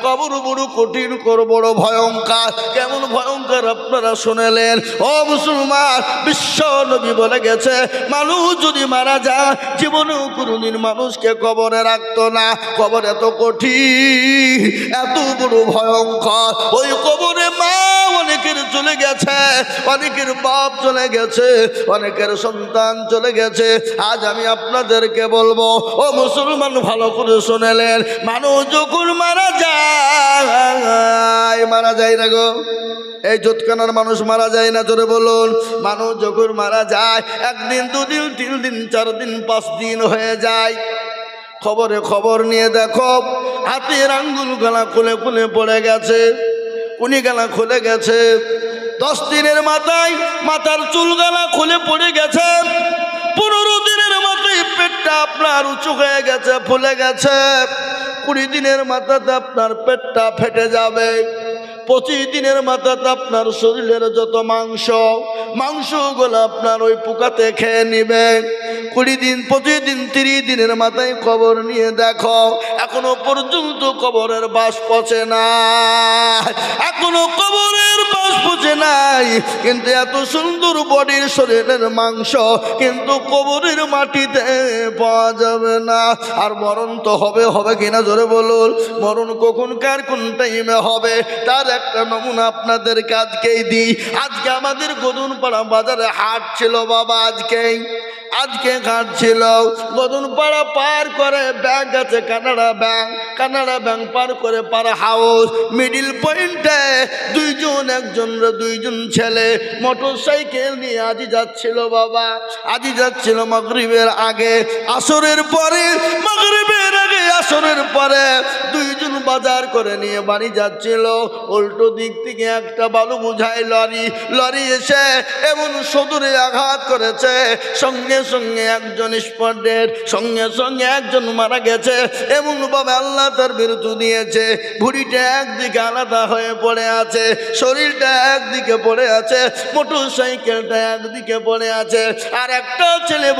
কবর বড় কঠিন, বড় ভয়ঙ্কর। কেমন ভয়ঙ্কর আপনারা শুনেলেন। ও মুসলমান, বিশ্ব নবী বলে গেছে, মানুষ যদি মারা যায় জীবনেও কোনোদিন মানুষকে কবরে রাখতো না। কবর এত কঠিন, এত বড় ভয়ঙ্কর। ওই কবরে মা অনেকের চলে গেছে, অনেকের বাপ চলে গেছে, অনেকের সন্তান চলে গেছে। আজ আমি আপনাদেরকে বলবো, ও মুসলমান ভালো করে শুনেলেন, মানুষ যখন মারা যায় না গো, এই জোতখানার মানুষ মারা যায় না, জোরে বলুন। মানুষ যখন মারা যায় একদিন, দুদিন, 3 দিন, 4 দিন, 5 দিন হয়ে যায়। খবর নিয়ে দেখো, হাতের আঙ্গুল গলা খুলে খুলে পড়ে গেছে, কুনি গলা খুলে গেছে। 10 দিনের মাথায় মাথার চুল গলা খুলে পড়ে গেছে। 15 দিনের মাথায় পেটটা আপনার উঁচু হয়ে গেছে, ফুলে গেছে। 20 দিনের মাথাতে আপনার পেটটা ফেটে যাবে। 25 দিনের মাথাতে আপনার শরীরের যত মাংসগুলো আপনার ওই পোকাতে খেয়ে নিবে। 20 দিন, 25 দিন, 30 দিনের মাথায় খবর নিয়ে দেখো, এখনো পর্যন্ত কবরের বাস পচে না, এখনো কবরের বাস পচে নাই। কিন্তু এত সুন্দর বডির শরীরের মাংস কিন্তু কবরের মাটিতে পাওয়া যাবে না। আর মরণ তো হবে কিনা জোরে বলুন। মরণ কখন কার কোন টাইমে হবে তার একটা নমুনা আপনাদেরকে আজকেই দিই। আজকে আমাদের গদুনপাড়া বাজারে হাট ছিল বাবা, আজকে হাট ছিল। গদুনপাড়া পার করে ব্যাংক আছে, কানাডা ব্যাংক পার করে পাড়া হাউস, মিডিল পয়েন্টে দুইজন ছেলে মোটর সাইকেল নিয়ে আজি যাচ্ছিল বাবা। আজি যাচ্ছিল মাগরিবের আগে, আসরের পরে, মাগরিবের আগে আসরের পরে। দুইজন বাজার করে নিয়ে বাড়ি যাচ্ছিল। উল্টো দিক থেকে একটা বালু বোঝাই লরি এসে এমন সদরে আঘাত করেছে, সঙ্গে সঙ্গে একজন স্পট ডেড, সঙ্গে একজন মারা গেছে। এমন ভাবে আল্লাহ তার বিরতি দিয়েছে। ভুঁড়িটা একদিকে আলাদা হয়ে পড়ে আছে, শরীরটা একদিকে পড়ে আছে, মোটর সাইকেলটা একদিকে পড়ে আছে। আর একটা ছেলে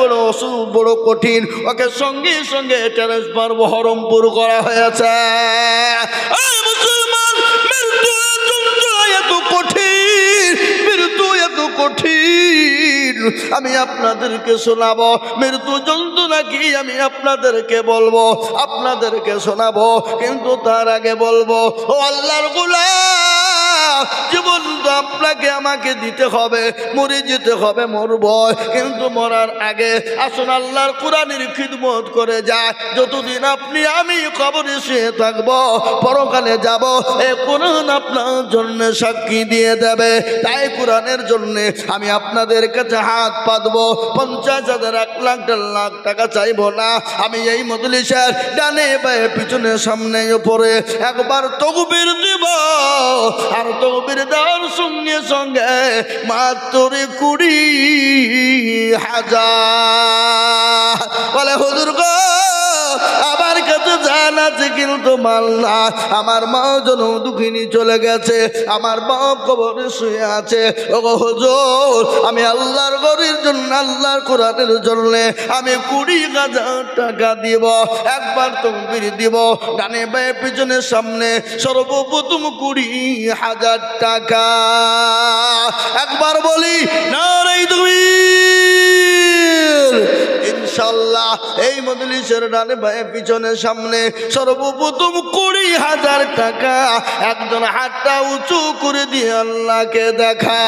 বড় কঠিন, ওকে সঙ্গে সঙ্গে ট্রান্সফার বহরমপুর করা হয়েছে। মুসলমান, মৃত্যু এত কঠিন, মৃত্যু এত কঠিন। আমি আপনাদেরকে শোনাবো মৃত্যু যন্ত্রণা কি, আমি আপনাদেরকে বলবো, আপনাদেরকে শোনাবো। কিন্তু তার আগে বলবো, ও আল্লাহর গোলাম, জীবন তো আপনাকে আমাকে দিতে হবে, মরে যেতে হবে, মরব। কিন্তু মরার আগে আসুন আল্লাহর কোরআনের খিদমত করে যায়। যতদিন আপনি আমি কবরে শুয়ে থাকবো, পরকালে যাব, এই কোরআন আপনার জন্য সাক্ষী দিয়ে দেবে। তাই কোরআনের জন্য আমি আপনাদের কাছে হাত পাতবো। 50,000, 1 লাখ, 1.5 লাখ টাকা চাইবো না। আমি এই মজলিসের ডানে বায়ে পিছনে সামনে উপরে একবার তাকবীর দিব, আর তাকবীর দেওয়ার সঙ্গে সঙ্গে মাত্র 20,000 বলে হুজুর গো আমার কাছে জান আছে কিন্তু মাল না। আমার মা জন দুঃখিনী চলে গেছে, আমার বাপ কবরে শুয়ে আছে। ও হুজুর, আমি আল্লাহর ঘরের জন্য, আল্লাহর কোরআনের জন্য আমি 20,000 টাকা দিব। একবার তাকবীর দিব, ডানে বায়ে পিছনে সামনে সর্বপ্রথম 20,000 টাকা। একবার বলি নারে তাকবীর। ইনশাআল্লাহ এই মজলিসের ডানে বায়ে পিছনে সামনে সর্বপ্রথম 20,000 টাকা। একজন হাতটা উঁচু করে দিয়ে আল্লাহকে দেখা,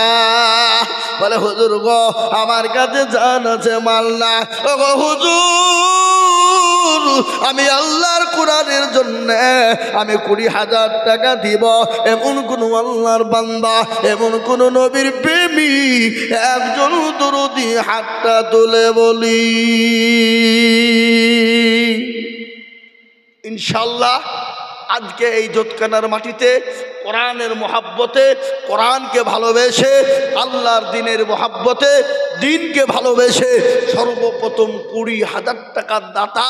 বলে হুজুর গো আমার কাছে জান আছে মাল না। ও গো হুজুর, আমি আল্লাহর কোরআনের জন্য আমি 20,000 টাকা দিব। এমন কোন আল্লাহর বান্দা, এমন কোন নবীর প্রেমী একজন দরদি হাতটা তুলে বলি। ইনশাআল্লাহ আজকে এই জোতখানার মাটিতে কোরআনের মহাব্বতে, কোরআনকে ভালোবেসে, আল্লাহর দিনের মহাব্বতে, দিনকে ভালোবেসে সর্বপ্রথম 20,000 টাকার দাতা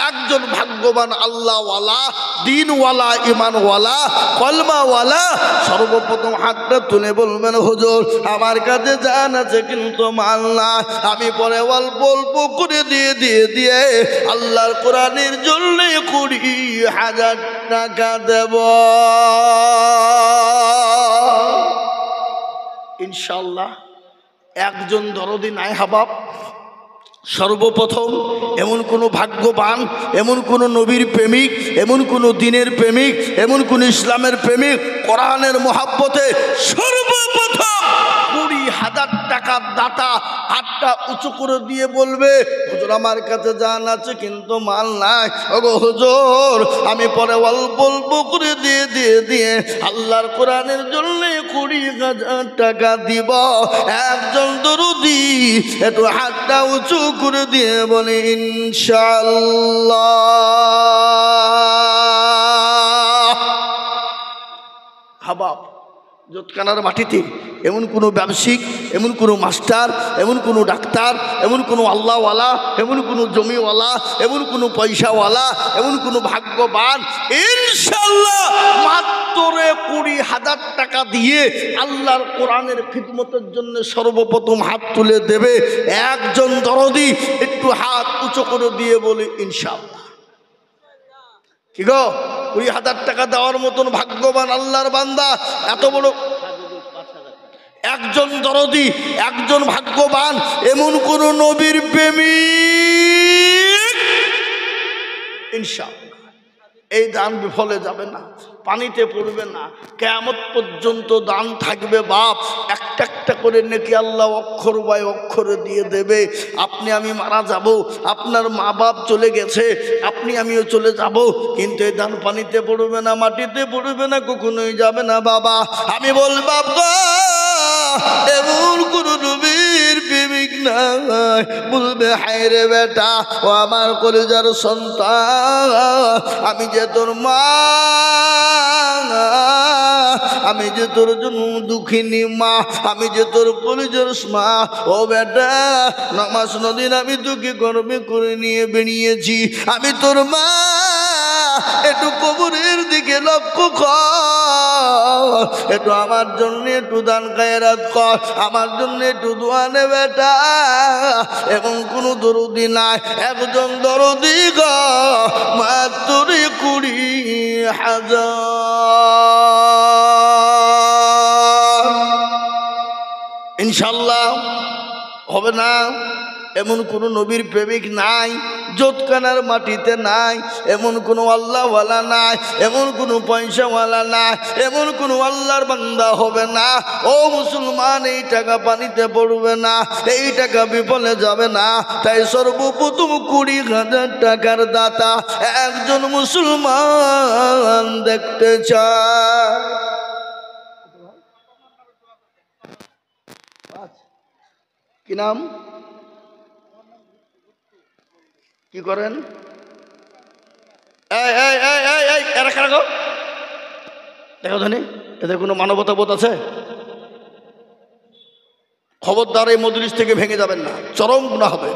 একজন ভাগ্যবান আল্লাহওয়ালা, দিনওয়ালা, ইমানওয়ালা, কলমাওয়ালা সর্বপ্রথম হাতটা তুলে বলবেন হুজুর আমার কাছে জান আছে কিন্তু মাল না। আমি পরে অল্প অল্প করে দিয়ে আল্লাহর কোরআনের জন্য 20,000 টাকা টাকা দেব ইনশাআল্লাহ। একজন দরদি নাই হাবাব। সর্বপ্রথম এমন কোনো ভাগ্যবান, এমন কোনো নবীর প্রেমিক, এমন কোনো দিনের প্রেমিক, এমন কোন ইসলামের প্রেমিক কোরআনের মহাব্বতে সর্বপ্রথম 20,000 টাকার দাতা হাতটা উঁচু করে দিয়ে বলবে, হুজুর আমার কাছে জান আছে কিন্তু মাল নাই। ওগো হুজুর আমি পরে অল্প অল্প করে দিয়ে আল্লাহর কোরআনের জন্য 20,000 টাকা দিব। একজন দরদি একটু হাতটা উঁচু করে দিয়ে বলে ইনশাআল্লাহ। হাবাব জোতকানার মাটিতে এমন কোনো ব্যবসায়িক, এমন কোনো মাস্টার, এমন কোনো ডাক্তার, এমন কোনো আল্লাহওয়ালা, এমন কোনো জমিওয়ালা, এমন কোনো পয়সাওয়ালা, এমন কোনো ভাগ্যবান ইনশাআল্লাহ মাত্র 20,000 টাকা দিয়ে আল্লাহর কোরআনের খিদমতের জন্য সর্বপ্রথম হাত তুলে দেবে। একজন দরদি একটু হাত উঁচু করে দিয়ে বলে ইনশাআল্লাহ। কি গো 20,000 টাকা দেওয়ার মতন ভাগ্যবান আল্লাহর বান্দা এত বড় একজন দরদি, একজন ভাগ্যবান, এমন কোন নবীর প্রেমিক ইনশাআল্লাহ এই দান বিফলে যাবে না, পানিতে পড়বে না, কিয়ামত পর্যন্ত দান থাকবে। বাপ একটা একটা করে নেকি আল্লাহ অক্ষর বাই অক্ষরে দিয়ে দেবে। আপনি আমি মারা যাব, আপনার মা বাপ চলে গেছে, আপনি আমিও চলে যাব, কিন্তু এই দান পানিতে পড়বে না, মাটিতে পড়বে না, কখনোই যাবে না। বাবা আমি বলবাব এমন কোন নবীর প্রেমিক নাই বলবে হায় রে বেটা ও আমার কলেজার সন্তান, আমি যে তোর মা, আমি যে তোর জন্য দুঃখিনী মা, আমি যে তোর কলেজার মা। ও বেটা নামাজ নদীন আমি তোকে গর্বে করে নিয়ে বেরিয়েছি, আমি তোর মা, একটু কবরের দিকে লক্ষ্য কর, একটু আমার জন্য একটু দান খায়রাত কর, আমার জন্য একটু দোয়া নে বেটা। এবং কোনো দরদি নাই, একজন দরদি গো মাত্র 20,000 ইনশাআল্লাহ হবে না। এমন কোনো নবীর প্রেমিক নাই, জোতকানার মাটিতে নাই, এমন কোনো আল্লাহওয়ালা নাই, এমন কোনো পয়সাওয়ালা নাই, এমন কোনো আল্লাহর বান্দা হবে না। ও মুসলমান এই টাকা পানিতে পড়বে না, এই টাকা বিফলে যাবে না। তাই সর্বপ্রথম 20,000 টাকার দাতা একজন মুসলমান দেখতে চায়। কি নাম, কি করেন? দেখো ধনী এদের কোনো মানবতা বোধ আছে? খবরদার এই মজলিস থেকে ভেঙে যাবেন না, চরম গুনাহ হবে।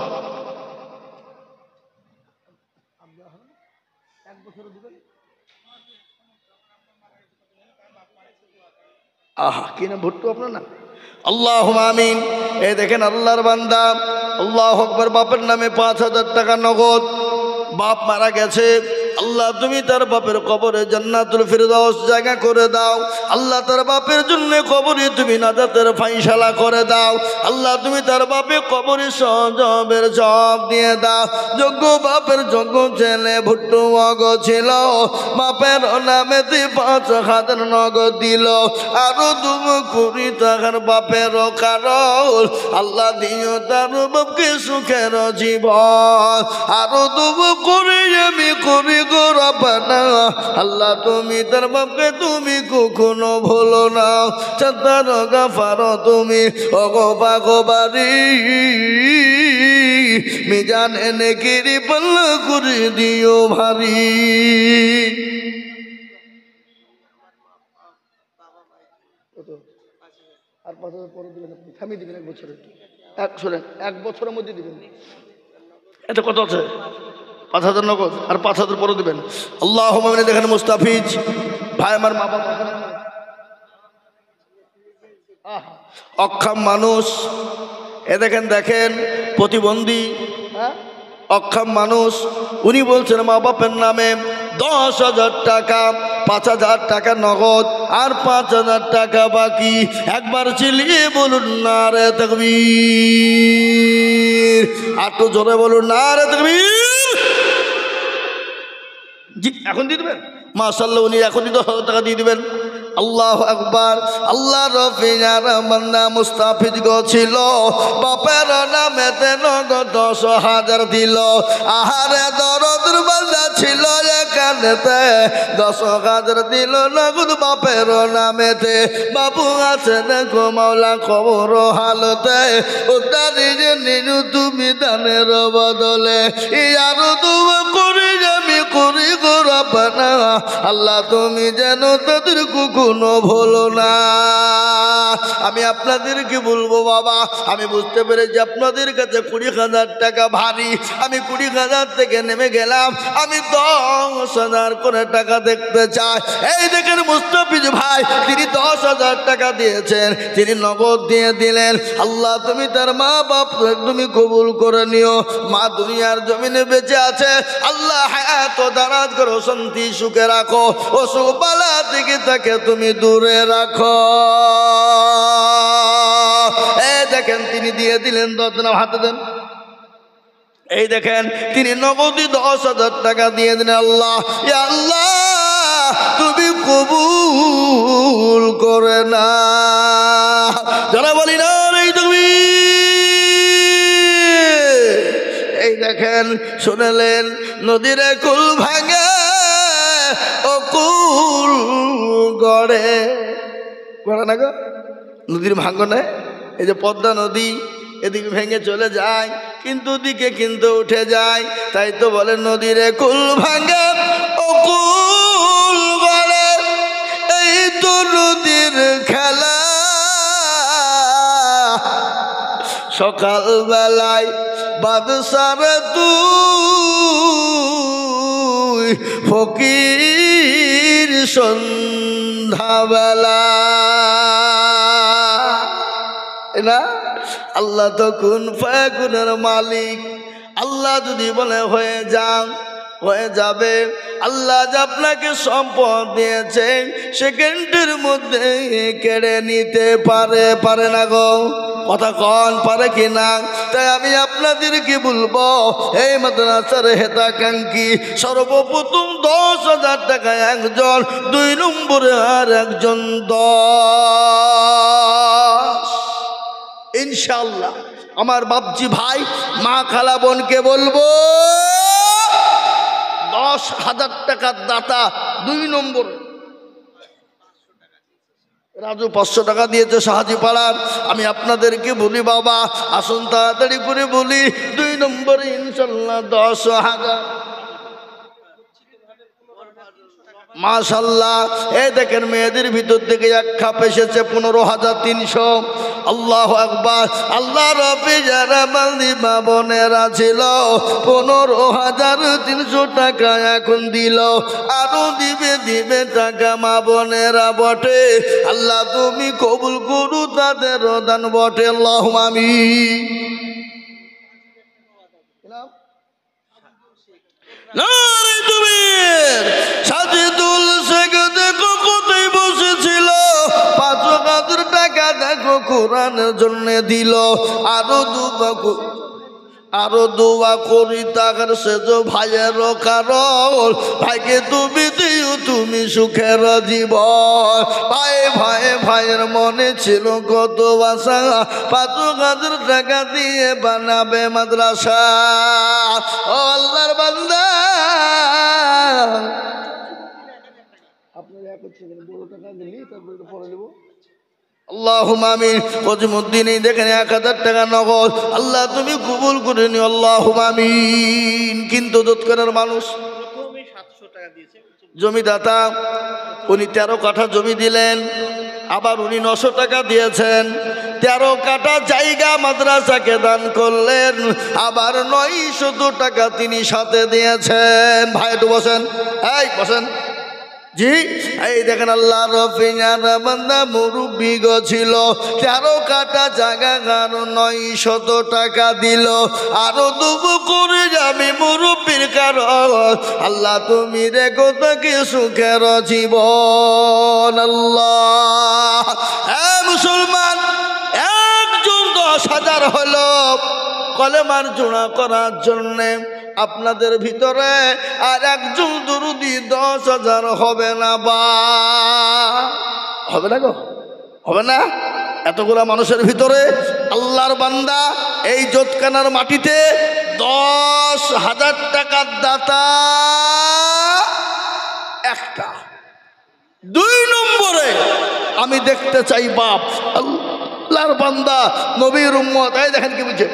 আহা কি না ভুট্টু আপনার না, আল্লাহুম্মা আমিন। এই দেখেন আল্লাহর বান্দা, আল্লাহু আকবার। বাপের নামে 5,000 টাকা নগদ। বাপ মারা গেছে, আল্লাহ তুমি তার বাপের কবরে জান্নাতুল ফিরদাউস জায়গা করে দাও। আল্লাহ তার বাপের জন্য কবরে তুমি নাজাতের ফায়সালা করে দাও। আল্লাহ তুমি তার বাপে কবরে সজবের জব দিয়ে দাও। যোগ্য বাপের যোগ্য ছেলে ভুট্টু মগ ছিল, বাপের নামেতে 5,000 নগদ দিল। আরো তুমি 20 টাকার বাপের কারণ আল্লাহ দিও তার বাপকে সুখের জীবন। আরো তুমি করে আমি করি আল্লাহ তুমি তার বাপকে তুমি কখনো ভুলো না। চাতার গাফার তুমি অগোপা গোবারি মিজান এনে কিরি পাল্লা করে দিও ভারী। আর 5,000 পরে দিবেন, আপনি থামিয়ে দিবেন 1 বছরে। শোনেন 1 বছরের মধ্যে দিবেন। এটা কত আছে? 5,000 নগদ আর 5,000 পরে দিবেন। আল্লাহুম্মা আমিন। দেখেন মুস্তাফিজ ভাই আমার মা বাবা অক্ষম মানুষ, এ দেখেন প্রতিবন্ধী, অক্ষম মানুষ, উনি বলছেন মা বাপের নামে 10,000 টাকা, 5,000 টাকা নগদ আর 5,000 টাকা বাকি। একবার চিল্লিয়ে বলুন নারে তাকবীর, আর তো জোরে বলুন নারে তাকবীর। জি এখন দিয়ে দেবেন মাশাআল্লাহ, উনি এখনই 10,000 টাকা দিয়ে দিবেন। আল্লাহু আকবার। আল্লাহ রফিজার বান্দা মুস্তাফিজ গো ছিল, বাপের নামেতে নগদ 10,000 দিল। আহারে দরদের বান্দা ছিল এখানেতে, 10,000 দিল নগদ বাপের নামেতে। বাবু আছে দেখো মাওলা খবর হালতে, উদ্ধারি যে নিজু তুমি দানের বদলে। ইয়ারো দোয়া করি আমি করি গো রব্বানা, আল্লাহ তুমি যেন তাদের কখনো ভুলো না। আমি আপনাদেরকে বলবো বাবা, আমি বুঝতে পেরেছি আপনাদের কাছে 20,000 টাকা ভারী। আমি 20,000 থেকে নেমে গেলাম, আমি 10,000 করে টাকা দেখতে চাই। এই দেখেন মুস্তাফিজ ভাই, তিনি 10,000 টাকা দিয়েছেন, তিনি নগদ দিয়ে দিলেন। আল্লাহ তুমি তার মা বাপ তুমি কবুল করে নিও। মা দুনিয়ার জমিনে বেঁচে আছে, আল্লাহ হায়াত দারাজ করো, শান্তি সুখে রাখো, অসুখ বালা থেকে তাকে তুমি দূরে রাখো। এই দেখেন তিনি দিয়ে দিলেন, 10 দিন হাতে দেন। এই দেখেন তিনি নগদই 10,000 টাকা দিয়ে দিলেন। আল্লাহ ইয়া আল্লাহ তুমি কবুল করে না, যারা বলি না এই তুমি। এই দেখেন শুনেলেন নদীর কুল ভাঙে ও কুল গড়ে, গড়ে না গো নদীর ভাঙনে। এই যে পদ্মা নদী এদিকে ভেঙে চলে যায়, কিন্তু দিকে কিন্তু উঠে যায়। তাই তো বলে নদীর কুল ভাঙে ও কুল গড়ে, এই তো নদীর খেলা। সকাল বেলায় বাদশার তুই ফকির সন্ধ্যাবেলা না। আল্লাহ তো কুন ফায়াকুনের মালিক। আল্লাহ যদি বলে হয়ে যান হয়ে যাবে। আল্লাহ যে আপনাকে সম্পদ দিয়েছে সেকেন্ডের মধ্যে কেড়ে নিতে পারে, পারে না গো? কথা কন পারে কি না? তাই আমি আপনাদেরকে বলবো, এই মাদ্রাসার হেতাকাঙ্ক্ষী সর্বপ্রথম 10,000 টাকা একজন, 2 নম্বরে আর একজন 10। ইনশাআল্লাহ আমার বাপজি ভাই মা খালা বোনকে বলবো 10,000 টাকার দাতা 2 নম্বর। রাজু 500 টাকা দিয়েছে সাহাজি পাড়ার। আমি আপনাদেরকে বলি বাবা আসুন তাড়াতাড়ি করে বলি, 2 নম্বরে ইনশাআল্লাহ 10,000। মাশাআল্লাহ এই দেখেন মেয়েদের ভিতর থেকে এক খাপ এসেছে 15,300। আল্লাহু আকবার। আল্লাহ রবি যারা বান্দি মা বোনেরা ছিল 15,300 টাকা এখন দিল, আরো দিবে দিবে টাকা মা বোনেরা বটে। আল্লাহ তুমি কবুল করু তাদের দান বটে। আল্লাহুম্মা আমিন। সাজিদুল শেখ দেখো কোথায় বসেছিল, 5,000 টাকা দেখো কোরআনের জন্য দিল। আরো দোয়া করি তার সেজ ভাইয়ের কারণ, ভাইকে তুমি দিও তুমি সুখের জীবন। ভাই ভাই ভাইয়ের মনে ছিল কত আশা, 5,000 টাকা দিয়ে বানাবে মাদ্রাসা। ও আল্লাহর বান্দা আপনারা বড় টাকা দিলেই তারপরে পরে নেব। আল্লাহুম্মা আমিন। কজিমউদ্দিন এই দেখেন 1,000 টাকা নগদ। আল্লাহ তুমি কবুল করে নিও। আল্লাহুম্মা আমিন। কিন্তু দোতকানার মানুষ জমিদাতা উনি 13 কাঠা জমি দিলেন, আবার উনি 900 টাকা দিয়েছেন। 13 কাঠা জায়গা মাদ্রাসাকে দান করলেন, আবার 900 টাকা তিনি সাথে দিয়েছেন। ভাই একটু বসেন, এই বসেন। জি, এই দেখেন আল্লাহ রফিয়ার বান্দা মুরব্বি ছিল, 13 কাটা জায়গা গান 900 টাকা দিল। আরো দুবু করে যাবি মুরব্বির কারণ আল্লাহ তুমি রেখো তাকে সুখের জীবন। আল্লাহ, হ্যাঁ মুসলমান, একজন 10,000 হলো কলেমার জোড়া করার জন্যে, আপনাদের ভিতরে আর একজন দুরুদি 10,000 হবে না বা হবে না গো, হবে না? এতগুলা মানুষের ভিতরে আল্লাহর বান্দা এই জোতকানার মাটিতে 10,000 টাকার দাতা একটা। 2 নম্বরে আমি দেখতে চাই বাপ আল্লাহর বান্দা নবীর উম্মত, এই দেখেন কি বুঝে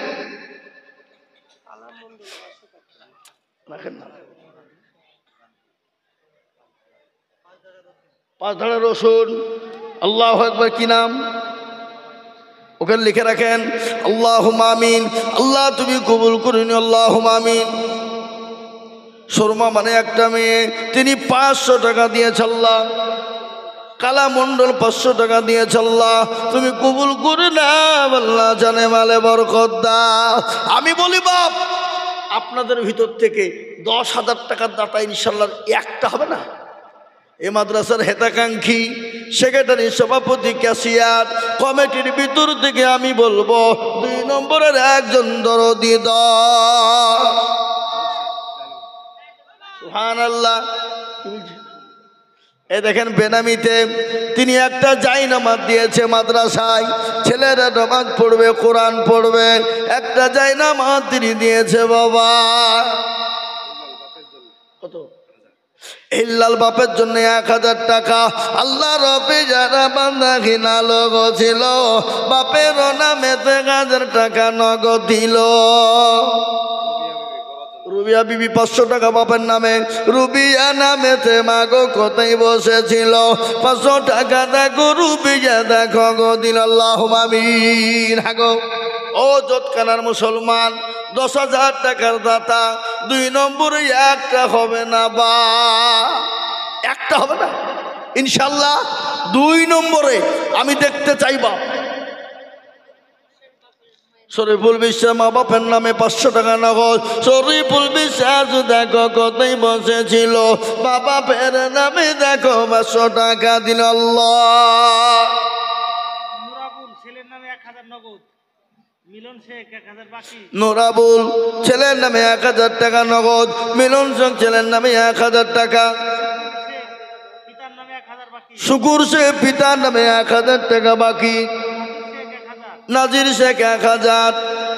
রাখেন না, 5 ধারা রসুন। আল্লাহু আকবার, কি নাম ওখানে লিখে রাখেন, আল্লাহুম্মা আমিন। আল্লাহ তুমি কবুল করুন, আল্লাহুম্মা আমিন। শর্মা মানে একটা মেয়ে, তিনি 500 টাকা দিয়েছে আল্লাহ। কালা মন্ডল 500 টাকা দিয়েছে আল্লাহ, তুমি কবুল করে না আল্লাহ, জানে মালে বরকত দাও। আমি বলি বাপ, আপনাদের ভিতর থেকে 10,000 টাকার দাতা ইনশাল্লাহ একটা হবে না? এ মাদ্রাসার হেতাকাঙ্ক্ষী সেক্রেটারি, সভাপতি, ক্যাশিয়ার কমিটির ভিতর থেকে আমি বলবো 2 নম্বরের একজন দরদি সুবহানাল্লাহ। এ দেখেন বেনামিতে তিনি একটা জায়নামাজ দিয়েছে মাদ্রাসায়, ছেলেরা নামাজ পড়বে, কোরআন পড়বে, একটা জায়নামাজ তিনি দিয়েছে বাবা। কত? ইল্লাল বাপের জন্য 1000 টাকা। আল্লাহ রবে যারা বান্দা ঘিনা লোক ছিল, বাপের নামেতে 1000 টাকা নগদ দিল। রুবিয়া বিবি 500 টাকা বাপের নামে, রুবিয়া নামেতে মাগো কোথায় বসেছিল, 500 টাকা দেখো রুবিয়া দেখো গো দিল। আল্লাহুম্মা আমিন। হাগো ও জোতকানার মুসলমান, 10,000 টাকার দাতা 2 নম্বরে একটা হবে না বা একটা হবে না ইনশাল্লাহ। 2 নম্বরে আমি দেখতে চাইবা শরীফুল বিশ্বাস মা বাপের নামে 500 টাকা নগদ। শরীফুল বিশ্বাস দেখো কোথায় বসেছিল, বাবা ফের নামে দেখো 500 টাকা দিল। আল্লাহ, নুরাবুল ছেলের নামে 1000 নগদ, মিলন শেখ 1000 বাকি। নুরাবুল ছেলের নামে 1000 টাকা নগদ, মিলন শেখ ছেলের নামে 1000 টাকা, পিতার নামে 1000 বাকি। শুকুর শেখ পিতার নামে 1000 টাকা বাকি, নাজির শেখ 1000,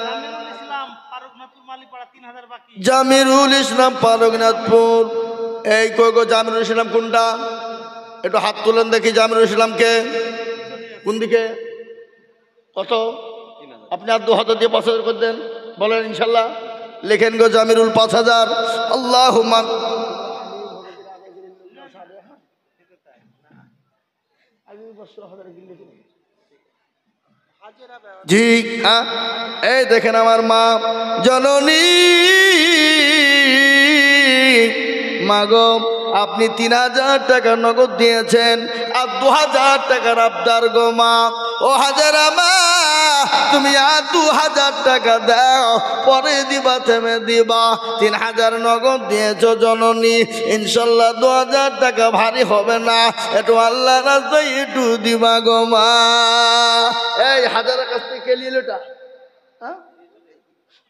জামিরুল ইসলাম ফারুকনাথপুর মালিপাড়া 3000 বাকি। জামিরুল ইসলাম ফারুকনাথপুর। এই কই গো জামিরুল ইসলাম কোনটা? একটু হাত তুলেন দেখি জামিরুল ইসলামকে, কোন দিকে? কত? আপনি আর 2 হাজার দিয়ে 5,000 করে দেন, বলেন ইনশাল্লাহ। লেখেন গো জামিরুল 5,000। আল্লাহুম্মা জি, হ্যাঁ। এই দেখেন আমার মা জননী মাগো, আপনি 3,000 টাকা নগদ দিয়েছেন আর 2,000 টাকার আবদার গো মা। ও হাজারা মা, তুমি আর 2,000 টাকা দাও, পরে দিবা, থেমে দিবা। 3,000 নগদ দিয়েছো জননী, ইনশাল্লাহ 2,000 টাকা ভারী হবে না, একটু আল্লাহ রাস্তায় একটু দিবা গো মা। এই হাজারের কাছ থেকে কে নিল এটা?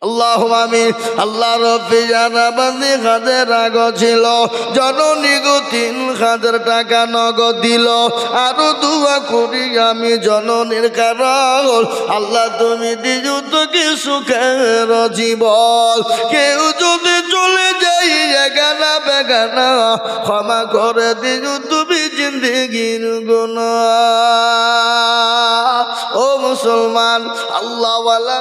আল্লাহুম্মা আমিন। আল্লাহ রব্বি জানা বান্দি কাদের রাগ ছিল, জননী গো 3,000 টাকা নগদ দিল। আরো দোয়া করি আমি জননীর কারণ আল্লাহ তুমি দিজু তো কি সুখের জীবন। কেউ যদি চলে যাই এগানা বেগানা, ক্ষমা করে দিজু তুমি জিন্দেগির গুনাহ। ও মুসলমান, আল্লাহওয়ালা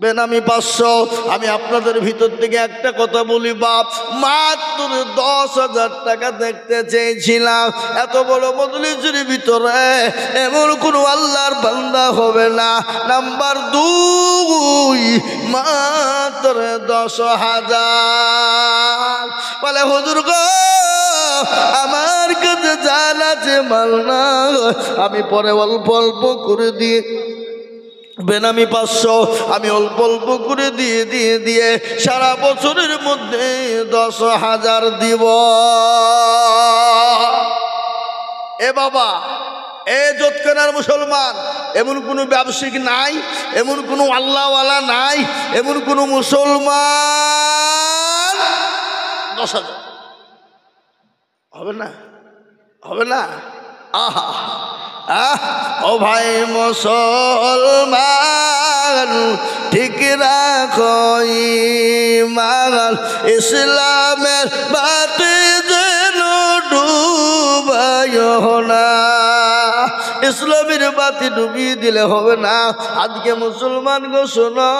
বেনামি 500। আমি আপনাদের ভিতর থেকে একটা কথা বলি বাপ, মাত্র 10,000 টাকা দেখতে চেয়েছিলাম। এত বড় মজলিসের ভিতরে এমন কোন আল্লাহর বান্দা হবে না। নাম্বার 2, মাত্র 10,000। বলে হুজুর গো আমার কাছে জান আছে মাল না, আমি পরে অল্প অল্প করে দিয়ে বেনামি 500 আমি অল্প অল্প করে দিয়ে দিয়ে দিয়ে সারা বছরের মধ্যে 10,000 দিব। এ বাবা, এ যৎকানার মুসলমান, এমন কোনো ব্যবসায়িক নাই, এমন কোনো আল্লাহওয়ালা নাই, এমন কোনো মুসলমান 10,000 হবে না, হবে না। আহা ও ভাই মুসলমান, ঠিক রাখো ঈমান, ইসলামের বাতি যেন ডুবাইও না। ইসলামের বাতি ডুবিয়ে দিলে হবে না। আজকে মুসলমান গো শোনো,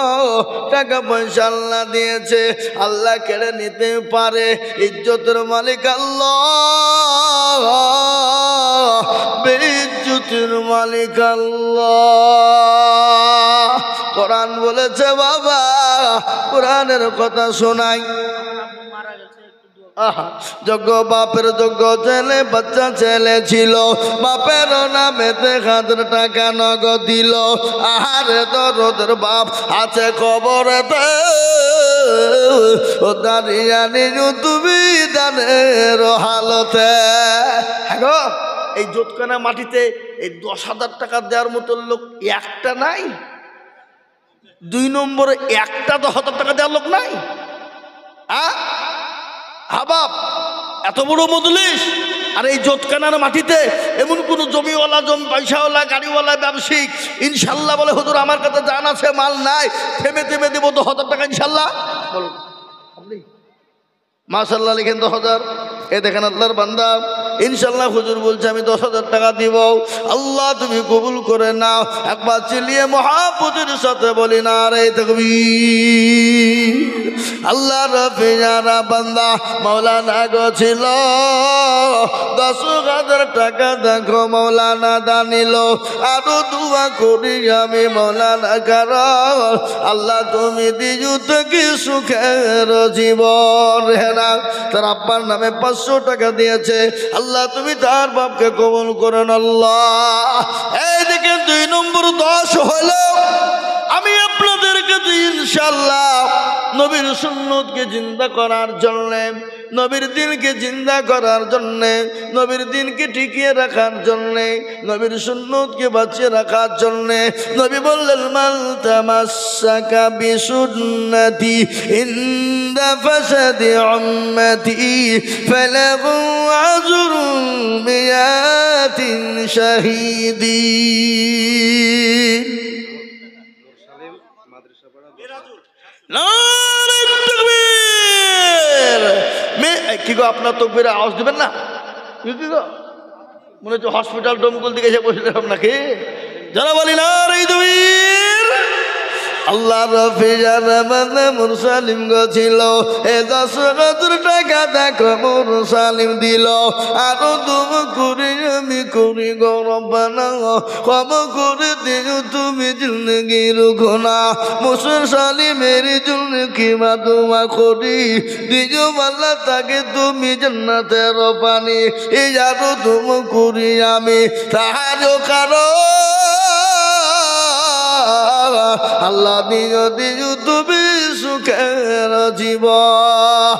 টাকা পয়সা আল্লাহ দিয়েছে, আল্লাহ কেড়ে নিতে পারে। ইজ্জতের মালিক আল্লাহ, বেইজ্জতির মালিক আল্লাহ। কোরআন বলেছে বাবা, কোরআনের কথা শোনাই। যোগ্য বাপের যোগ্য ছেলে, বাচ্চা ছেলে ছিল, বাপের নামেতে 1000 টাকা নগদ দিল। আহারে দরদের বাপ আছে কবরেতে, ও দাঁড়িয়ে নিজু তুমি দানের হালতে। হ্যাঁ, এই জোতকানা মাটিতে এই 10,000 টাকা দেওয়ার মতো লোক একটা নাই। 2 নম্বরে একটা 10,000 টাকা দেওয়ার লোক নাই। হাবাব এত বড় মজলিস, আর এই জোতকানার মাটিতে এমন কোন জমিওয়ালা, পয়সাওয়ালা, গাড়িওয়ালা, ব্যবসায়িক ইনশাল্লাহ বলে হুজুর আমার কাছে জান আছে মাল নাই, থেমে থেমে দেবো 10,000 টাকা ইনশাল্লাহ। বলুন আপনি মাশাআল্লাহ লিখেন 10,000। এ দেখেন আল্লাহর বান্দা, ইনশাল্লাহ হুজুর বলছে আমি 10,000 টাকা দিব। আল্লাহ তুমি কবুল করে নাও। একবার চিল্লিয়ে মহাপুজুর সাথে বলি না রে তাকবীর। আল্লাহ রফিয়ারা বান্দা মাওলানা গো ছিল, 10,000 টাকা দেখো মাওলানা দানিল। আরো দোয়া করি আমি মাওলানা কারণ আল্লাহ তুমি দিজু থেকে সুখের জীবন। হেনা তার আব্বার নামে 500 টাকা দিয়েছে, আল্লাহ তুমি তার বাপকে কবুল করেন আল্লাহ। এই দেখেন 2 নম্বর 10 হলো। আমি আপনাদের কাছে ইনশাআল্লাহ নবীর সুন্নতকে জিন্দা করার জন্য, নবীর দিনকে জিন্দা করার জন্য, নবীর দিনকে টিকিয়ে রাখার জন্য, নবীর সুন্নতকে বাঁচিয়ে রাখার জন্য নবী বললেন মান তামাসসাকা বিসুন্নতি ইনদা ফাসাদি উম্মতি ফালাহু আজরুন মিয়াতিন শাহীদিন। কি গো আপনার তকবীরে আওয়াজ দিবেন না? কি গো মনে হচ্ছে হসপিটাল ডমকল দিকে এসে বসে আপনাকে যারা বলি না রে তুমির। আল্লাহ রফিজার মানে মুরসালিম গো ছিল, এ 10,000 টাকা দেখো মুরসালিম দিল। আরো তুম করি আমি করি গো রব্বানা, ক্ষম করে দিও তুমি জিন্দগির গুনাহ। মুরসালিমের জন্য কিমা দোয়া করি, দিও আল্লাহ তাকে তুমি জান্নাতের পানি। এই আরো তুম করি আমি তাহারও কারণ আল্লাহ দিও দিও তুমি সুখের জীবন।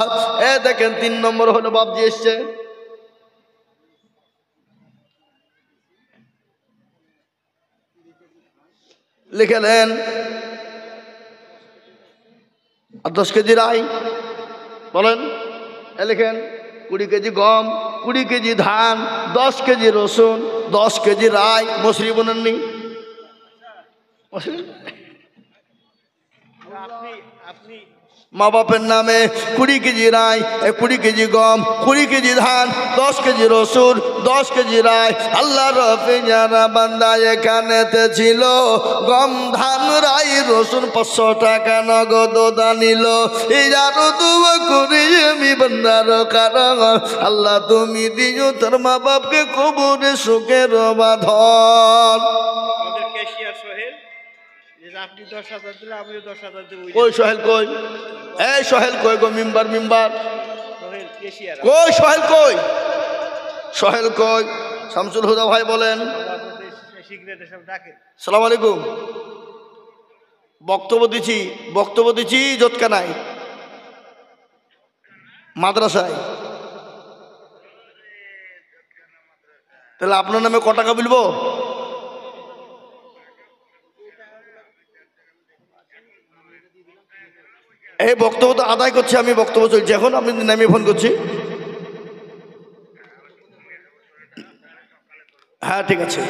এ দেখেন 3 নম্বর হলো বাপজি এসছে। লিখেলেন 10 কেজি রাই, বলেন এ লিখেন 20 কেজি গম, 20 কেজি ধান, 10 কেজি রসুন, 10 কেজি রাই। মসুরি বোনেননি? মা বাপের নামে 20 কেজি রাই, 20 কেজি গম, 20 কেজি ধান, 10 কেজি রসুন, 10 কেজি রাই। আল্লাহ রফিজারা বান্দা এখানেতে ছিল গম, ধান, রাই, রসুন 500 টাকা নগদ দানিল। এই আরো দোয়া করি আমি বান্দার কারণ আল্লাহ তুমি দিও তোর মা বাপকে কবরে সুখের বাঁধন। আপনি 10,000 দিলে আমিও 10,000 দেব। কই সোহেল কই? এই সোহেল কই গো? মিম্বার মিম্বার সোহেল কেশিয়ার কই সোহেল কই? সোহেল কই? শামসুল হুদা ভাই বলেন। সিগারেট এসব ডাকে। সালাম আলাইকুম। বক্তব্য দিচ্ছি জোতকানায় মাদ্রাসায়। তাহলে আপনার নামে ক টাকা বলবো? এই বক্তব্য তো আদায় করছি আমি, বক্তব্য চলছে এখন, আপনি নামিয়ে ফোন করছি। হ্যাঁ ঠিক আছে।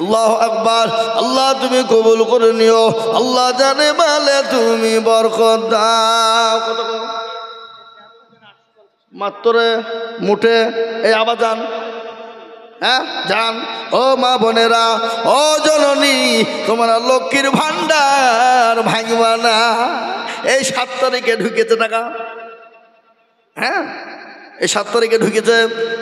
আল্লাহ আকবার। আল্লাহ তুমি কবুল করে নিও। আল্লাহ জানে বলে তুমি বরকত দাও। কত মাত্র মুঠে এই আবার যান। হ্যাঁ যান। ও মা বোনেরা, ও জননী, তোমার লক্ষ্মীর ভান্ডার ভাঙবা না। এই 7 তারিখে ঢুকেছে টাকা। হ্যাঁ এই 7 তারিখে ঢুকেছে।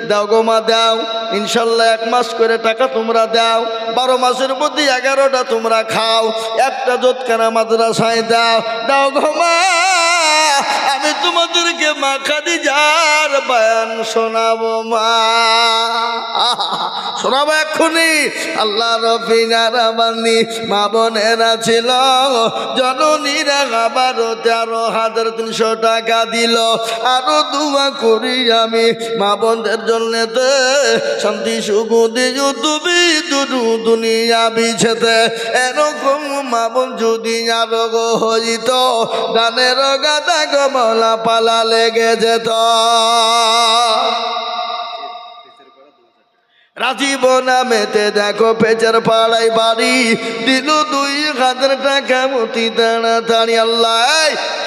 দাও গো মা দাও। ইনশাল্লাহ 1 মাস করে টাকা তোমরা দাও। 12 মাসের মধ্যে 11টা তোমরা খাও। একটা জোতকানা মাদ্রাসায় দাও। দাও গো মা, আমি তোমাদেরকে মা খাদিজার বয়ান শোনাবো মা। শোনাবো এক্ষুনি। আল্লাহ রফিনা রাবানি মা বোনেরা ছিল জননীরা আবার 13,300 টাকা দিল। আরো দোয়া করি আমি মা বোনদের জন্য, শান্তি সুখ দিও তুমি দুনিয়া বিছেতে। এরকম মা বোন যদি আরো গো হইত, গানের গাদা গমলা পালা লেগে যেত। রাজীব নামেতে দেখো পেচার পাড়ায় বাড়ি, দিল 2,000 টাকা মতি তাড়াতাড়ি। আল্লাহ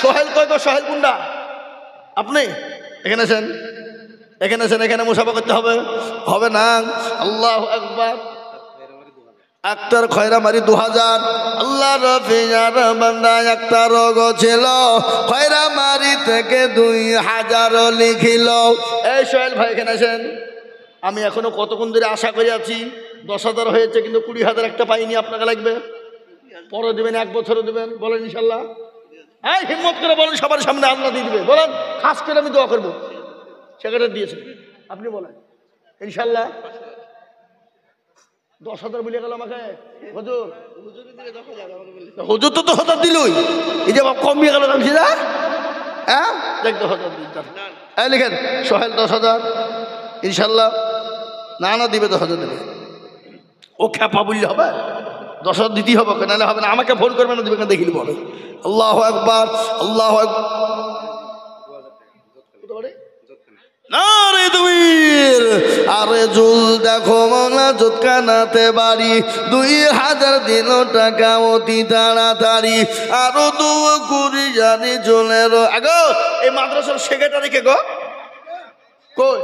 সোহেল কই গো? সোহেল কুন্ডা? আপনি এখানে আছেন? এখানে আছেন? এখানে মুসাফা করতে হবে? হবে না। আল্লাহ আকবার। আক্তার খয়রামারি 2000। আল্লাহ রফিয়ার বান্দা আক্তার গো ছিল খয়রামারি থেকে 2000 লিখিল। এই সোহেল ভাই এখানে আছেন? আমি এখনো কতক্ষণ ধরে আশা করে আছি। 10,000 হয়েছে কিন্তু 20,000 একটা পাইনি। আপনাকে লাগবে? পরে দেবেন, 1 বছরও দেবেন? বলেন ইনশাল্লাহ। হ্যাঁ হিম্মত করে বলেন, সবার সামনে আল্লাহ দিয়ে দিবে। বলেন খাস করে আমি দোয়া করবো। সেক্রেটারি দিয়েছে, আপনি বলেন ইনশাল্লাহ। 10,000 বলে গেল আমাকে হুজুর। হুজুর তো 10,000 দিলই। এই যে কমিয়ে গেল না? হ্যাঁ দেখ 10,000 দিন। হ্যাঁ লিখেন সোহেল 10,000 ইনশাল্লাহ। না দিবে 10,000 দেবে। ও খ্যাপা বললে হবে? 10,000 দিতেই হবে, নাহলে হবে না। আমাকে ফোন করবে না, দিবে কেন দেখিলি বলে। আল্লাহ আকবার। আল্লাহ আকবার। আরে জুল দেখো মৌলা জোতকানাতে বাড়ি, 2,000 দিল টাকা অতি তাড়াতাড়ি। আরো দোয়া করি জানি জলের আগো। এই মাদ্রাসার সেক্রেটারি কে গো? কই?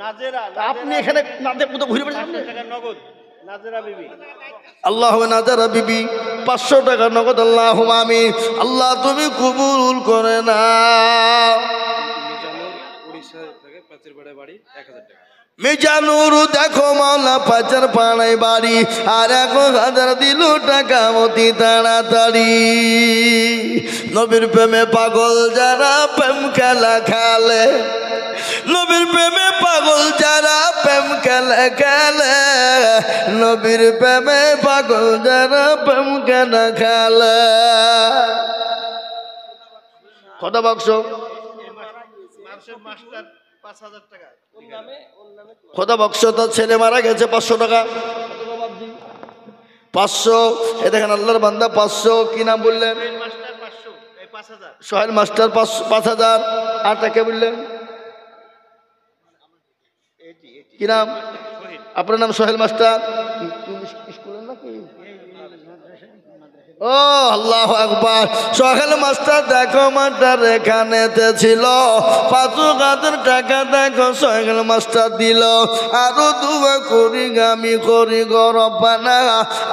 নাজেরা। আপনি এখানে নাজে কোথাও ঘুরে বেড়ান? 500 টাকা নগদ নাজেরা বিবি। আল্লাহ নাজারা বিবি 500 টাকা নগদ। আল্লাহ আমিন। আল্লাহ তুমি কবুল করে না। মিজানুর দেখো মাওলা পাচার পাড়ায় বাড়ি, আর 1,000 দিল টাকা অতি তাড়াতাড়ি। নবীর প্রেমে পাগল যারা প্রেম খেলা খেলে, নবীর প্রেমে পাগল যারা প্রেম খেলা খেলে, নবীর প্রেমে পাগল যারা প্রেম খেলা খেলে। কত বাক্স? মাস্টার 5,000 টাকা। খোদা বক্স তার ছেলে মারা গেছে 500 টাকা। 500। এ দেখেন আল্লাহর বান্দা 500। কি নাম বললেন? মাস্টার 500 এই 5,000। সোহেল মাস্টার 5,000। আর টাকা বললেন কি নাম? আপনার নাম সোহেল মাস্টার? স্কুলের নাকি? ও আল্লাহ আকবার। সোহেল মাস্টার দেখো মাস্টার এখানেতে ছিল 5,000 টাকা দেখো সোহেল মাস্টার দিল। আরো দোয়া করি আমি করি গো রব্বানা,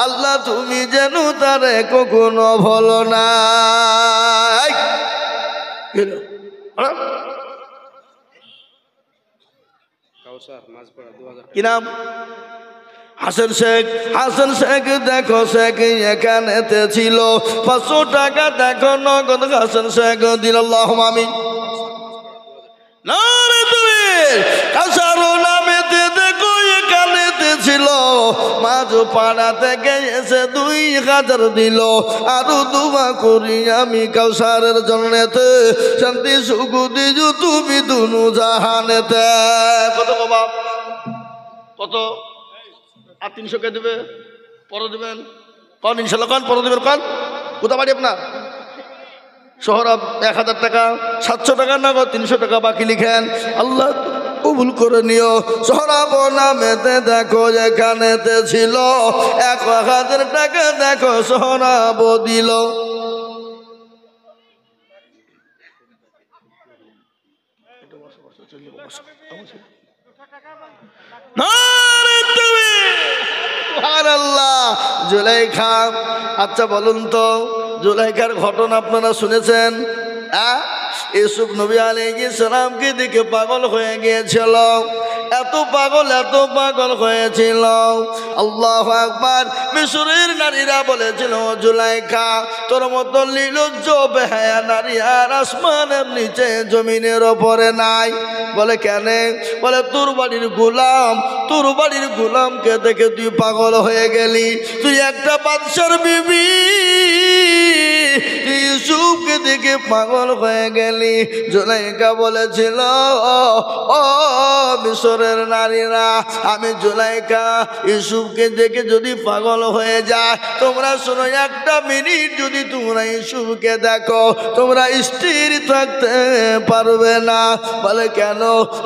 আল্লাহ তুমি যেন তারে কখনো ভুলো না। কি নাম? হাসান শেখ। হাসান শেখ দেখো শেখ এখানেতে ছিল 500 টাকা দেখো নগদ হাসান শেখ দিল। আল্লাহ আমিন। নারে তুমি কাসারো নামেতে দেখো এখানেতে ছিল মাঝ পাড়া থেকে এসে 2000 দিল আরো দুয়া করি আমি কাউসারের জন্যতে শান্তি সুখ দিজু তুমি দুনু জাহানেতে। কত গো বাপ কত? আর 300 কে দেবে? পরে দেবেন কন ইনশাল্লাহ, কন পরে দেবেন, কন কোথা বাড়ি আপনার? সোহরাব 1000 টাকা, 700 টাকা নগদ, 300 টাকা বাকি লিখেন। আল্লাহ কবুল করে নিও। সোহরাব নামেতে দেখো এখানেতে ছিল 1000 টাকা, দেখো সোহরাব দিল। জুলাইখা, আচ্ছা বলুন তো জুলাইখার ঘটনা আপনারা শুনেছেন? ইউসুফ নবী আলাইহিস সালামকে দেখে পাগল হয়ে গিয়েছিল, এত পাগল হয়েছিল। আল্লাহু আকবার। মিশরের নারীরা বলেছিল জুলাইখা তোর মতো নির্লজ্জ বেহায়া নারী আর আসমানের নিচে জমিনের ওপরে নাই। বলে কেন? বলে তোর বাড়ির গোলামকে দেখে তুই পাগল হয়ে গেলি, তুই একটা বাদশার বিবি, ইউসুফকে দেখে পাগল হয়ে গেলি। জুলাইখা বলেছিল ও মিশরের নারীরা, আমি জুলাইখা ইউসুফকে দেখে যদি পাগল হয়ে যায়, তোমরা শোনো, একটা মিনিট যদি তোমরা ইউসুফকে দেখো তোমরা স্থির থাকতে পারবে না। বলে কেন?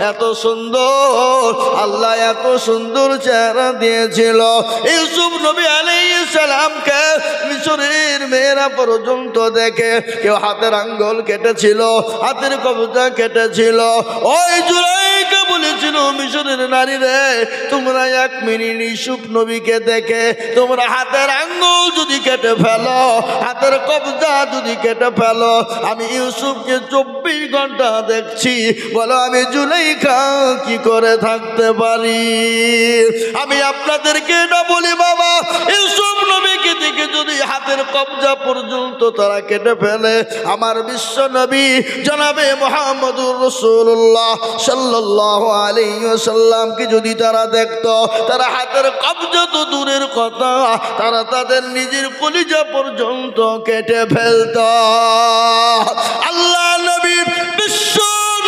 এত সুন্দর, আল্লাহ এত সুন্দর চেহারা দিয়েছিল ইউসুফ নবী আলাইহিস সালামকে। মিশরের মেয়েরা পর্যন্ত দেখে কেউ হাতের আঙ্গুল কেটেছিল, হাতের কবজা কেটেছিল। ওই জুলাইখা বলেছিল মিশরের নারী রে, তোমরা 1 মিনিট ইউসুফ নবীকে দেখে তোমরা হাতের আঙ্গুল যদি কেটে ফেলো, হাতের কবজা যদি কেটে ফেলো, আমি ইউসুফকে 24 ঘন্টা দেখছি। বলো আমি জুলাইখা কি করে থাকতে পারি? আমি আপনাদেরকে এটা বলি বাবা, ইউসুফ নবীকে দেখে যদি হাতের কবজা পর্যন্ত তারা কেটে ফেলে, আমার বিশ্ব নবী জনাবে মুহাম্মদুর রাসূলুল্লাহ সাল্লাল্লাহু আলাইহি ওয়াসাল্লামকে যদি তারা দেখতো, তারা হাতের কবজা তো দূরের কথা, তারা তাদের নিজের কলিজা পর্যন্ত কেটে ফেলতো। আল্লাহ নবী বিশ্ব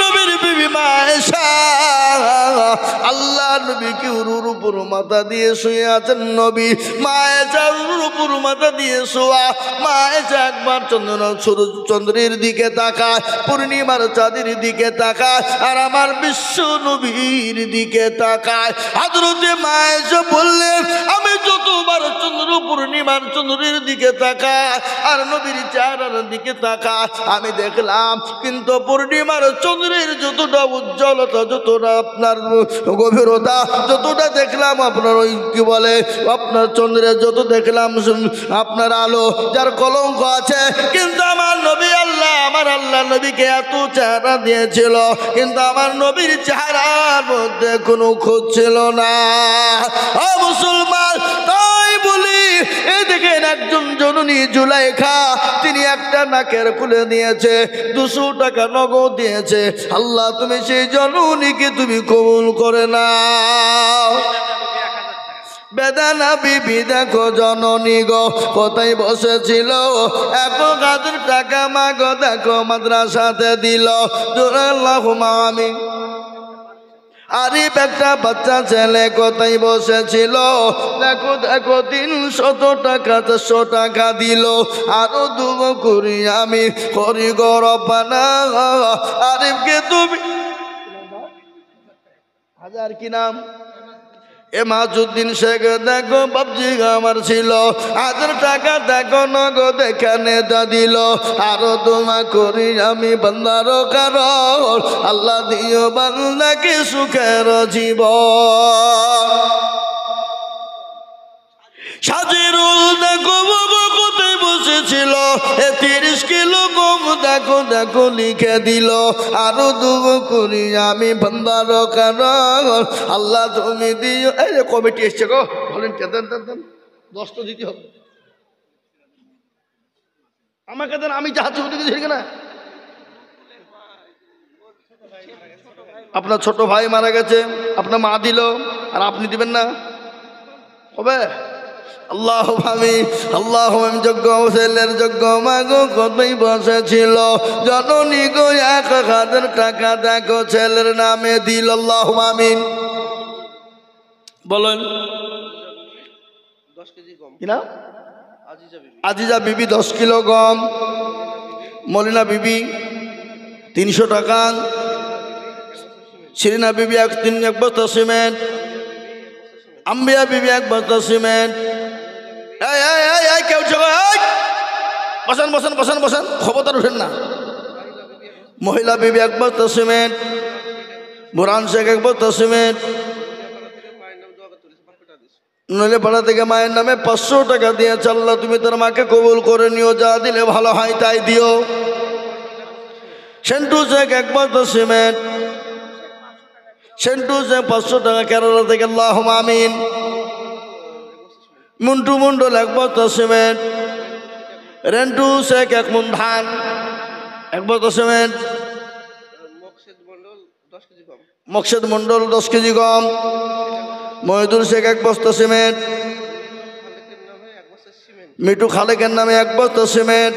নবীর বিবি মা আয়েশা, আল্লাহ নবী কি উরুর উপর মাথা দিয়ে শুয়ে আছেন নবী, মা আয়েশা উরুর উপর মাথা দিয়ে শোয়া। মা আয়েশা একবার চন্দ্রের দিকে তাকায়, পূর্ণিমার চাঁদের দিকে তাকায়, আর আমার বিশ্ব নবীর দিকে তাকায়। হযরতে মা আয়েশা বললেন, আমি যতবার পূর্ণিমার চন্দ্রের দিকে তাকায় আর নবীর চেহারার দিকে তাকায়, আমি দেখলাম কিন্তু পূর্ণিমার চন্দ্রের যতটা উজ্জ্বলতা, যতটা আপনার গভীরতা, যতটা দেখলাম আপনার ওই কি বলে আপনার চন্দ্রের যত দেখলাম আপনার আলো, যার কলঙ্ক আছে, কিন্তু আমার নবী আমার আল্লাহ নবীকে এত চেহারা দিয়েছিল, কিন্তু আমার নবীর চেহারার মধ্যে কোনো খোঁজ ছিল না। ও মুসলমান, তাই বলি এই দেখেন একজন জননী জুলাইখা, তিনি একটা নাকের খুলে দিয়েছে, 200 টাকা নগদ দিয়েছে। আল্লাহ তুমি সেই জননীকে তুমি কবুল করে নাও। বেদানা বিবি দেখো জননী গো কোথায় বসেছিল, 1000 টাকা মাগো দেখো মাদ্রাসাতে দিল। আল্লাহুম্মা আমিন। আরিফ একটা বাচ্চা ছেলে কোথায় বসেছিল, দেখো 300 টাকা 400 টাকা দিল। আরো দুগো করি আমি করি গো রব্বানা। আরিফকে তুমি হাজার কি নাম এমাজুদ্দিন শেখ দেখো বাবজি আমার ছিল, 1000 টাকা দেখো নগদ এখানে দা দিল। আরো দোয়া করি আমি বান্দার কারণ, আল্লাহ দিও বান্দাকে সুখের জীবন। সাজিরুল দেখো কোথায় বসেছিল, 30 কিলো গম দেখো দেখো লিখে দিল। আরো দুগো করি আমি বান্দার কারণ, আল্লাহ তুমি দিও। এই যে কমিটি এসছে গো, বলেন দেন 10 তো দিতে হবে আমাকে দেন, আমি যা ছবি দিকে না আপনার ছোট ভাই মারা গেছে, আপনার মা দিল আর আপনি দিবেন না, হবে? আল্লাহ আমি যোগ্য ছেলের যোগ্য মাগো কতই বসেছিল জননী গো 1000 টাকা দেখো ছেলের নামে দিল। আল্লাহ আমিন বলেন। 10 কেজি গম। কি না? আজিজা বিবি। আজিজা বিবি 10 কিলো গম। মলিনা বিবি 300 টাকা। শিরিনা বিবি 1 বস্তা সিমেন্ট। আম্বিয়া বিবি 1 বস্তা সিমেন্ট। এই এই এই এই কেউ বসান বসান বসান বসান, খবরদার উঠেন না। মহিলা বিবি 1 বস্তা সিমেন্ট। বুরান শেখ 1 বস্তা সিমেন্ট। নইলে পাড়া থেকে মায়ের নামে 500 টাকা দিয়েছে। আল্লাহ তুমি তার মাকে কবুল করে নিও, যা দিলে ভালো হয় তাই দিও। সেন্টু শেখ 1 বস্তা সিমেন্ট। সেন্টু শেখ 500 টাকা কেরালা থেকে। আল্লাহ আমিন। মুন্টু মন্ডল 1 বস্তা সিমেন্ট। রেন্টু শেখ 1 মণ ধান 1 বস্তা সিমেন্ট। মকসেদ মন্ডল 10 কেজি গম। মহিদুল শেখ 1 বস্তা সিমেন্ট। মিঠু খালেকের নামে 1 বস্তা সিমেন্ট।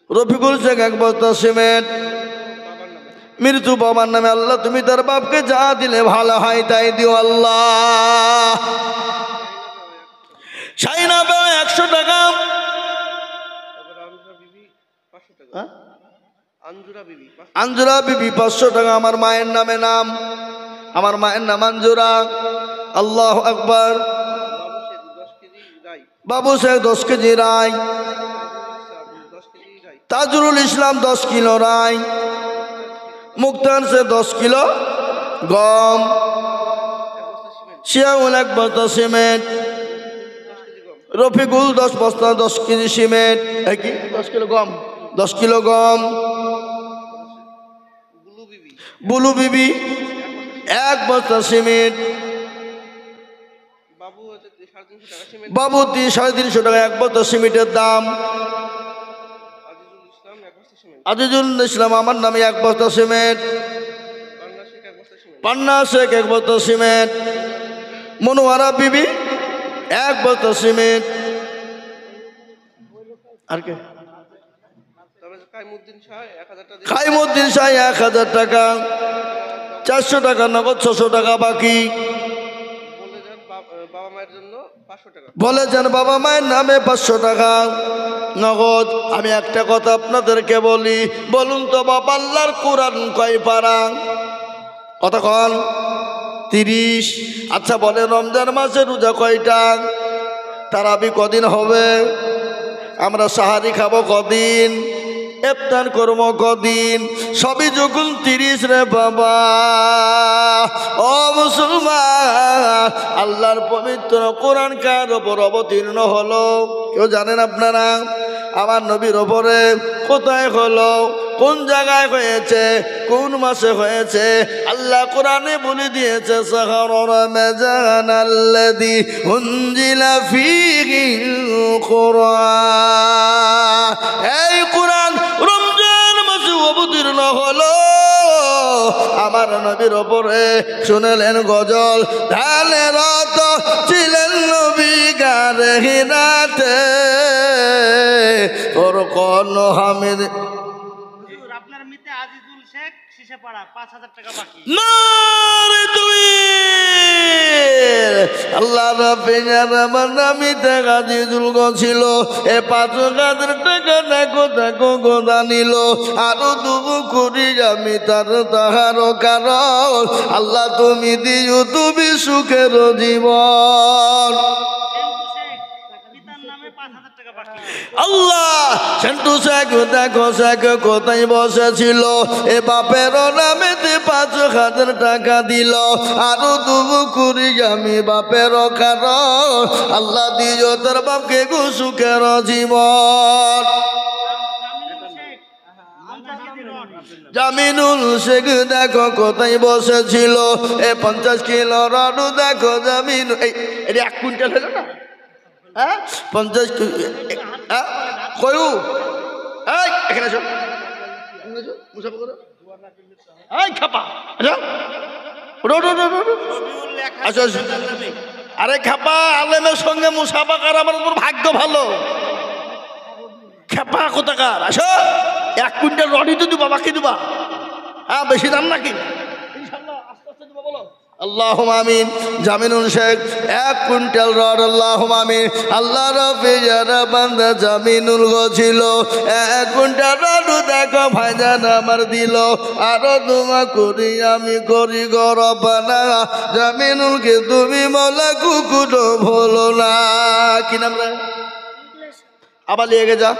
রফিকুল শেখ 1 বস্তা সিমেন্ট। মৃত্যু বাবার নামে। আল্লাহ তুমি তার বাপকে যা দিলে ভালো হয় তাই দিও আল্লাহ। শাইনা বে 100 টাকা। আঞ্জুরা বিবি 500 টাকা। আমার মায়ের নামে নাম, আমার মায়ের নাম আঞ্জুরা। আল্লাহ আকবার। বাবু শেখ 10 কেজি রাই। তাজুরুল ইসলাম 10 কিলো রাই। মুক্তার শেখ 10 কিলো গম। শিয়াউল 1 বস্তা সিমেন্ট। রফিকুল 10 বস্তা 10 কেজি সিমেন্ট। 10 কিলো গম, 10 কিলো গম। বুলু বিবি 1 বস্তা সিমেন্ট। বাবু 350 টাকা 1 বস্তা সিমেন্টের দাম। আজিজুল ইসলাম আমার নামে 1 বস্তা সিমেন্ট। পান্না শেখ 1 বস্তা সিমেন্ট। মনোয়ারা বিবি 1 বস্তা সিমেন্ট। আর কে? খাইমুদ্দিন শাহ 1000 টাকা। 400 টাকা নগদ, 600 টাকা বাকি। বলে যান বাবা মায়ের নামে 500 টাকা নগদ। আমি একটা কথা আপনাদেরকে বলি, বলুন তো বাবা আল্লাহর কোরআন কয় পারা? কতক্ষণ? 30। আচ্ছা বলে রমজান মাসে রোজা কয়টা? তারাবি কদিন হবে? আমরা সাহারি খাবো কদিন? ইফতার করব কদিন? সবই যখন 30 রে বাবা। ও মুসলমান, আল্লাহর পবিত্র কোরআন কার ওপর অবতীর্ণ হলো কেউ জানেন আপনারা? আমার নবীর ওপরে। কোথায় হলো? কোন জায়গায় হয়েছে? কোন মাসে হয়েছে? আল্লাহ কোরআনে বলে দিয়েছে শাহরু রমজান আল্লাযী উনজিলা ফীহিল কুরআন। এই কোরআন রমজান মাসে অবতীর্ণ হলো আমার নবীর ওপরে। শুনলেন গজল, ঢালে রত ছিলেন নবী গারে হিরাতে। ওর কোন হামিদ আপনার মিতে আজিজুল শেখ শিশেপাড়া 5000 টাকা বাকি। নারে তাকবীর। আল্লাহ রাব্বির আমার নামিতে আজিজুল ছিল। এ 5000 টাকা দেখো দেখো গোদা নিল। আরো দুবু করি আমি তাহার কারণ। আল্লাহ তুমি দিও তুমি সুখের জীবন। আল্লাহ সেন্টু শেখ দেখো শেখ কোথায় বসেছিল। এ বাপের নামে 5000 টাকা দিল। আরো দুবু করি আমি বাপের কারণ। আল্লাহ দিও তোর বাপকে গো সুখের জীবন। জামিনুল শেখ দেখো কোথায় বসেছিল। এ 50 কিলো রাডু দেখো জামিন। এই 1 কুইন্টাল হলো না? 50 কয়ু? এই এখানে এনেছো মুসাফা করো এই খাপা আচ্ছা আচ্ছা আরে খাপা আলেমের সঙ্গে মুসাফা করা আমার তোর ভাগ্য ভালো খেপা কোথাকার আসো 1 কুইন্টাল রডি তো দিবা বাকি দিবা হ্যাঁ বেশি দাম নাকি ইনশাআল্লাহ আস্তে আস্তে দিবা বলো আল্লাহুম্মা আমিন জামিনুল শেখ 1 কুইন্টাল রড আল্লাহুম্মা আমিন আল্লাহ রব্বি যারা বান্দা জামিনুল গছিল 1 কুইন্টাল রড দেখো ভাইজান আমার দিল আরো দোয়া করি আমি করি গো রব্বানা জামিনুলকে তুমি মোলা কুকুরো ভুলো না কি নাম রে আবার লিয়ে গে যা